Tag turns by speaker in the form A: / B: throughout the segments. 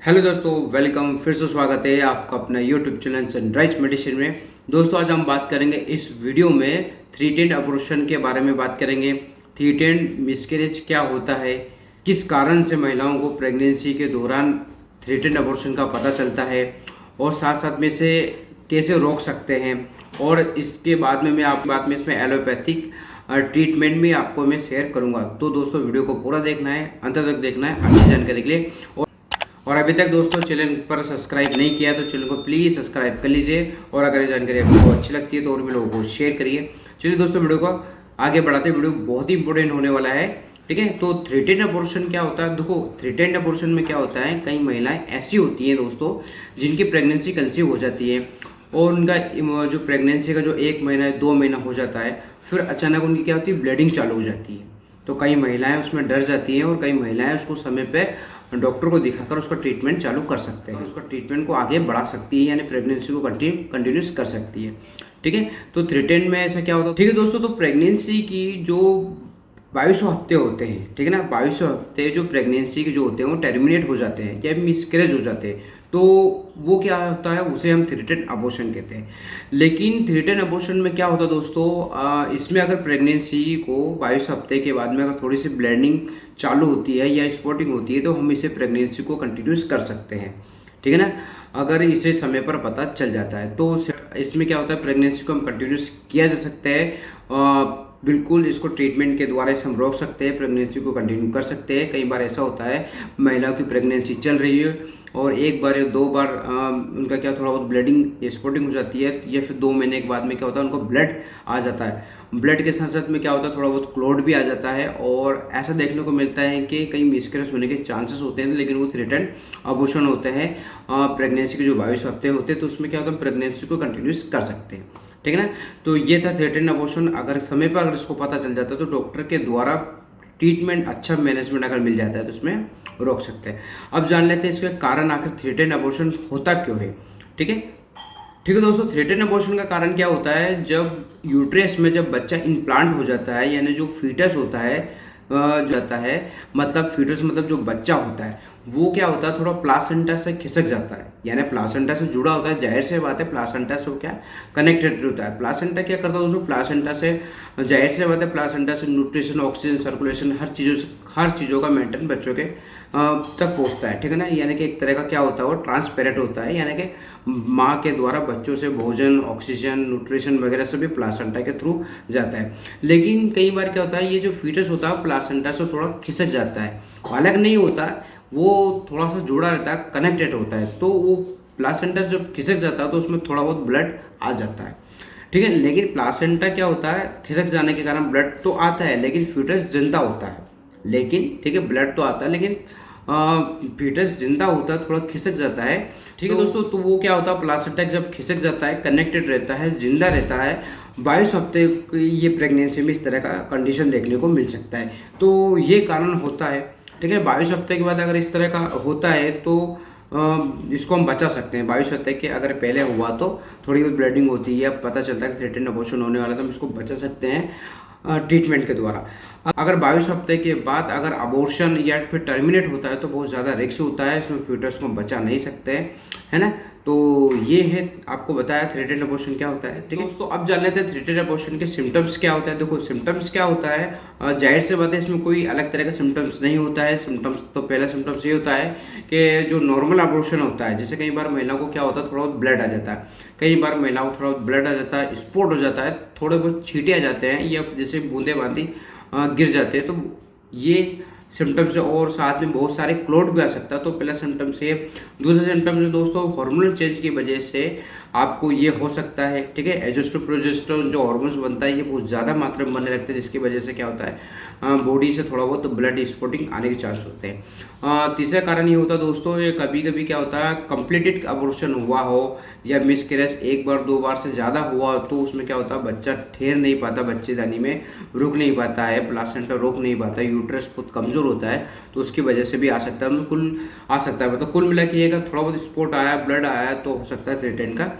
A: Hello दोस्तों, welcome. फिर से स्वागत है आपका अपना यूट्यूब चैनल सनराइज मेडिसिन में। दोस्तों, आज हम बात करेंगे इस वीडियो में थ्री-टेंट अबॉर्शन के बारे में बात करेंगे। थ्री-टेंट मिसकैरेज क्या होता है, किस कारण से महिलाओं को प्रेगनेंसी के दौरान थ्री-टेंट अबॉर्शन का पता चलता है और साथ साथ में से कैसे रोक सकते हैं। और इसके बाद में मैं आपकी बात में इसमें एलोपैथिक ट्रीटमेंट भी आपको मैं शेयर करूंगा। तो दोस्तों, वीडियो को पूरा देखना है, अंत तक देखना है अच्छी जानकारी के लिए। और अभी तक दोस्तों चैनल पर सब्सक्राइब नहीं किया तो चैनल को प्लीज़ सब्सक्राइब कर लीजिए। और अगर ये जानकारी आपको अच्छी लगती है तो और भी लोगों को शेयर करिए। चलिए दोस्तों, वीडियो को आगे बढ़ाते हैं। वीडियो बहुत ही इंपॉर्टेंट होने वाला है, ठीक है। तो थ्री-टेंट अबॉर्शन क्या होता है? देखो, थ्री-टेंट अबॉर्शन में क्या होता है, कई महिलाएं ऐसी होती हैं दोस्तों जिनकी प्रेगनेंसी कंसीव हो जाती है और उनका जो प्रेगनेंसी का जो 1 महीना 2 महीना हो जाता है, फिर अचानक उनकी क्या होती है, ब्लीडिंग चालू हो जाती है। तो कई महिलाएं उसमें डर जाती हैं और कई महिलाएं उसको समय पे डॉक्टर को दिखाकर उसका ट्रीटमेंट चालू कर सकते हैं, उसका ट्रीटमेंट को आगे बढ़ा सकती है, यानी प्रेगनेंसी को कंटिन्यूस कर सकती है, ठीक है। तो थ्री-टेंट में ऐसा क्या होता है, ठीक है दोस्तों। तो प्रेगनेंसी की जो 2200 हफ्ते होते हैं, ठीक है ना, 2200 हफ्ते जो प्रेगनेंसी के जो होते हैं वो टर्मिनेट हो जाते हैं या मिसकैरेज हो जाते हैं, तो वो क्या होता है, उसे हम थ्री-टेंट अबॉर्शन कहते हैं। लेकिन थ्री-टेंट अबॉर्शन में क्या होता है दोस्तों, इसमें अगर प्रेगनेंसी को 22 हफ्ते के बाद में अगर थोड़ी सी ब्लीडिंग चालू होती है या स्पॉटिंग होती है तो हम इसे प्रेगनेंसी को कंटिन्यूस कर सकते हैं, ठीक है ना, अगर इसे समय पर पता चल जाता है। तो इसमें क्या होता है, प्रेगनेंसी को हम कंटिन्यूस किया जा सकता है। बिल्कुल, इसको ट्रीटमेंट के द्वारा इसे हम रोक सकते हैं, प्रेगनेंसी को कंटिन्यू कर सकते हैं। कई बार ऐसा होता है महिलाओं की प्रेगनेंसी चल रही है और 1 बार या 2 बार उनका क्या थोड़ा बहुत ब्लीडिंग स्पॉटिंग हो जाती है, या फिर 2 महीने के बाद में क्या होता है उनको ब्लड आ जाता है। ब्लड के साथ साथ में क्या होता है, थोड़ा बहुत क्लॉट भी आ जाता है। और ऐसा देखने को मिलता है कि कई मिसकैरेज होने के चांसेस होते हैं, लेकिन वो थ्री-टेंट अबॉर्शन होते हैं। प्रेगनेंसी के जो 22 हफ्ते होते हैं तो उसमें क्या होता है, प्रेगनेंसी को कंटिन्यूस कर सकते हैं, ठीक है ना। तो ये था थ्री-टेंट अबॉर्शन। अगर समय पर अगर इसको पता चल जाता है तो डॉक्टर के द्वारा ट्रीटमेंट अच्छा मैनेजमेंट अगर मिल जाता है तो उसमें रोक सकते हैं। अब जान लेते हैं इसके कारण, आखिर थ्री-टेंट अबॉर्शन होता क्यों है, ठीक है। ठीक है दोस्तों, थ्री-टेंट अबॉर्शन का कारण क्या होता है, जब यूट्रस में जब बच्चा इम्प्लांट हो जाता है, यानी जो फीटस होता है जाता है, मतलब फीटस मतलब जो बच्चा होता है वो क्या होता है, थोड़ा प्लासेंटा से खिसक जाता है, यानी प्लासेंटा से जुड़ा होता है। जाहिर से बात है, प्लासेंटा से वो क्या कनेक्टेड होता है। प्लासेंटा क्या करता है दोस्तों, प्लासेंटा से जाहिर से बात है, प्लासेंटा से न्यूट्रिशन, ऑक्सीजन सर्कुलेशन, हर चीज़ों का मेंटेन बच्चों के तक पहुँचता है, ठीक है ना। यानी कि एक तरह का क्या होता है, वो ट्रांसपेरेंट होता है, यानी कि माँ के द्वारा बच्चों से भोजन, ऑक्सीजन, न्यूट्रिशन वगैरह सभी प्लासेंटा के थ्रू जाता है। लेकिन कई बार क्या होता है, ये जो फीटस होता है प्लासेंटा से थोड़ा खिसक जाता है, अलग नहीं होता, वो थोड़ा सा जुड़ा रहता है, कनेक्टेड होता है। तो वो प्लासेंटा जब खिसक जाता है तो उसमें थोड़ा बहुत ब्लड आ जाता है, ठीक है। लेकिन प्लासेंटा क्या होता है, खिसक जाने के कारण ब्लड तो आता है लेकिन फीटस जिंदा होता है। लेकिन ठीक है, ब्लड तो आता है लेकिन फीटस जिंदा होता है, थोड़ा खिसक जाता है, ठीक है दोस्तों। तो वो क्या होता है, प्लासेंटा जब खिसक जाता है, कनेक्टेड रहता है, जिंदा रहता है, 22 हफ्ते ये प्रेगनेंसी में इस तरह का कंडीशन देखने को मिल सकता है। तो ये कारण होता है, ठीक है। 22 हफ्ते के बाद अगर इस तरह का होता है तो इसको हम बचा सकते हैं। 22 हफ्ते के अगर पहले हुआ तो थोड़ी बहुत ब्लीडिंग होती है, पता चलता है कि थ्री-टेंट अबॉर्शन होने वाला, तो हम इसको बचा सकते हैं ट्रीटमेंट के द्वारा। अगर 22 हफ्ते के बाद अगर अबॉर्शन या फिर टर्मिनेट होता है तो बहुत ज़्यादा रिस्क होता है, इसमें फ्यूटस को बचा नहीं सकते हैं, है ना। तो ये है, आपको बताया थ्री-टेंट अबॉर्शन क्या होता है, ठीक है दोस्तों। अब जान लेते हैं थ्री-टेंट अबॉर्शन के सिम्टम्स क्या होता है। देखो, सिम्टम्स क्या होता है, जाहिर से बात है इसमें कोई अलग तरह का सिम्टम्स नहीं होता है। सिम्टम्स तो पहला सिम्टम्स ये होता है कि जो नॉर्मल अबॉर्शन होता है, जैसे कई बार महिलाओं को क्या होता है, थोड़ा बहुत ब्लड आ जाता है, कई बार महिलाओं को थोड़ा बहुत ब्लड आ जाता है, स्पॉट हो जाता है, थोड़े बहुत छींटे आ जाते हैं, या जैसे बूंदे बांदी गिर जाते हैं, तो ये सिम्टम्स है। और साथ में बहुत सारे क्लॉट भी आ सकता है। तो पहला सिम्टम्स है। दूसरा सिम्टम्स है दोस्तों, हार्मोनल चेंज की वजह से आपको ये हो सकता है, ठीक है। एस्ट्रोजन प्रोजेस्टेरोन जो हार्मोन्स बनता है ये बहुत ज़्यादा मात्रा में बनने लगता है, जिसकी वजह से क्या होता है, बॉडी से थोड़ा बहुत ब्लड स्पॉटिंग आने के चांस होते हैं। तीसरा कारण ये होता है दोस्तों, ये कभी कभी क्या होता है, कंप्लीटेड अबॉर्शन हुआ हो या मिसकैरेज 1 बार 2 बार से ज़्यादा हुआ हो, तो उसमें क्या होता है, बच्चा ठहर नहीं पाता, बच्चेदानी में रुक नहीं पाता है, प्लासेंटा रोक नहीं पाता, यूट्रस बहुत कमज़ोर होता है, तो उसकी वजह से भी आ सकता है। कुल आ सकता है, मतलब कुल मिला के अगर थोड़ा बहुत स्पॉट आया, ब्लड आया, तो हो सकता है थ्री-टेंट का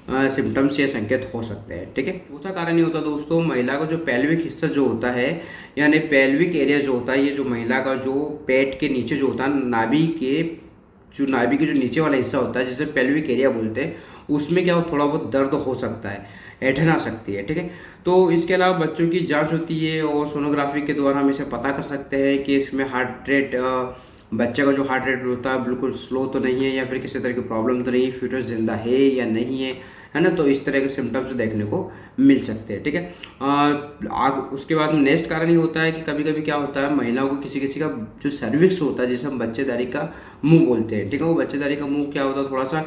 A: सिम्टम्स या संकेत हो सकते हैं, ठीक है। चौथा कारण ये होता है दोस्तों, महिला का जो पेल्विक हिस्सा जो होता है, यानी पेल्विक एरिया जो होता है, ये जो महिला का जो पेट के नीचे जो होता है, नाभि के जो नाभि के जो नीचे वाला हिस्सा होता है जिसे पेल्विक एरिया बोलते हैं, उसमें क्या थोड़ा बहुत दर्द हो सकता है, ऐंठन आ सकती है, ठीक है। तो इसके अलावा बच्चों की जांच होती है और सोनोग्राफी के द्वारा हम इसे पता कर सकते हैं कि इसमें हार्ट रेट, बच्चे का जो हार्ट रेट होता है बिल्कुल स्लो तो नहीं है या फिर किसी तरह की प्रॉब्लम तो नहीं है, फीटस जिंदा है या नहीं है ना। तो इस तरह के सिम्टम्स देखने को मिल सकते हैं, ठीक है। उसके बाद नेक्स्ट कारण ये होता है कि कभी कभी क्या होता है, महिलाओं को किसी किसी का जो सर्विक्स होता है जिसे हम बच्चेदारी का मुंह बोलते हैं, ठीक है। वो बच्चेदारी का मुंह क्या होता है, थोड़ा सा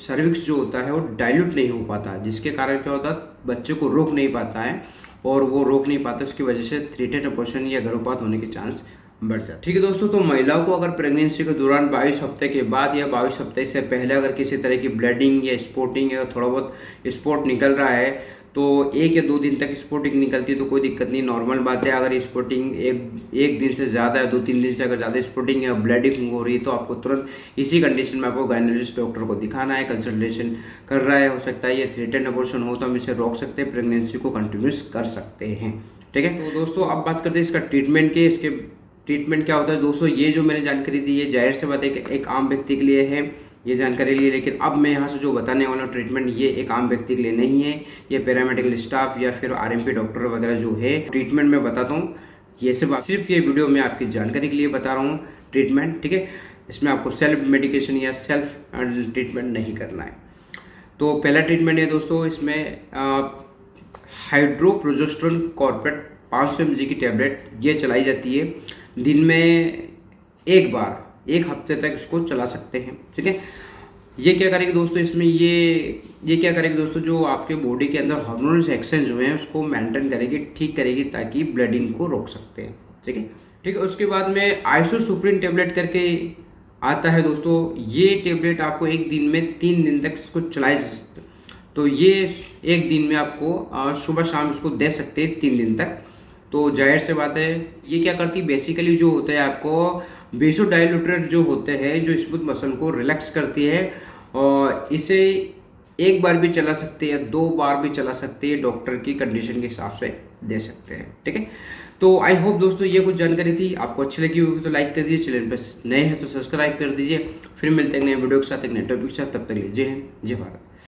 A: सर्विक्स जो होता है वो डाइल्यूट नहीं हो पाता, जिसके कारण क्या होता है बच्चे को रोक नहीं पाता है, और वो रोक नहीं पाता, उसकी वजह से थ्री-टेन अबॉर्शन या गर्भपात होने के चांस बढ़ जाता है, ठीक है दोस्तों। तो महिलाओं को अगर प्रेगनेंसी के दौरान 22 हफ्ते के बाद या 22 हफ्ते से पहले अगर किसी तरह की ब्लीडिंग या स्पॉटिंग या थोड़ा बहुत स्पॉट निकल रहा है, तो 1 या 2 दिन तक स्पॉटिंग निकलती है तो कोई दिक्कत नहीं, नॉर्मल बात है। अगर स्पॉटिंग एक दिन से ज़्यादा है, 2-3 दिन से अगर ज़्यादा स्पॉटिंग या ब्लीडिंग हो रही है, तो आपको तुरंत इसी कंडीशन में आपको गायनोलॉजिस्ट डॉक्टर को दिखाना है, कंसल्टेशन कर रहा है। हो सकता है ये थ्री-टेन अबॉर्शन हो तो हम इसे रोक सकते हैं, प्रेगनेंसी को कंटिन्यूस कर सकते हैं, ठीक है। तो दोस्तों अब बात करते हैं इसका ट्रीटमेंट के। इसके ट्रीटमेंट क्या होता है दोस्तों, ये जो मैंने जानकारी दी है जाहिर से बात है कि एक आम व्यक्ति के लिए है ये जानकारी लिए, लेकिन अब मैं यहाँ से जो बताने वाला हूँ ट्रीटमेंट ये एक आम व्यक्ति के लिए नहीं है, ये पैरामेडिकल स्टाफ या फिर आरएमपी डॉक्टर वगैरह जो है ट्रीटमेंट मैं बताता हूँ, ये सिर्फ ये वीडियो में आपकी जानकारी के लिए बता रहा हूँ ट्रीटमेंट, ठीक है। इसमें आपको सेल्फ मेडिकेशन या सेल्फ ट्रीटमेंट नहीं करना है। तो पहला ट्रीटमेंट है दोस्तों, इसमें हाइड्रोप्रोजेस्टेरोन कॉर्पेट 500 mg की टैबलेट ये चलाई जाती है दिन में एक बार, 1 हफ्ते तक इसको चला सकते हैं, ठीक है। ये क्या करेगी दोस्तों, इसमें ये क्या करेगी दोस्तों, जो आपके बॉडी के अंदर हार्मोनल एक्सचेंज हुए हैं उसको मेंटेन करेगी, ठीक करेगी, ताकि ब्लीडिंग को रोक सकते हैं, ठीक है, ठीक है। उसके बाद में आइसोसुप्रीन टैबलेट करके आता है दोस्तों, ये टैबलेट आपको एक दिन में 3 दिन तक इसको चलाए जा सकते हैं। तो ये एक दिन में आपको सुबह शाम इसको दे सकते हैं 3 दिन तक। तो जाहिर से बात है ये क्या करती है, बेसिकली जो होता है आपको बेसोडाइलेटर जो होते हैं जो स्मूथ मसल को रिलैक्स करती है, और इसे एक बार भी चला सकते हैं या 2 बार भी चला सकते हैं, डॉक्टर की कंडीशन के हिसाब से दे सकते हैं, ठीक है। तो आई होप दोस्तों ये कुछ जानकारी थी, आपको अच्छी लगी होगी तो लाइक कर दीजिए, चैनल पर नए हैं तो सब्सक्राइब कर दीजिए। फिर मिलते हैं नए वीडियो के साथ, एक नए टॉपिक के साथ, तब तक जय हिंद जय भारत।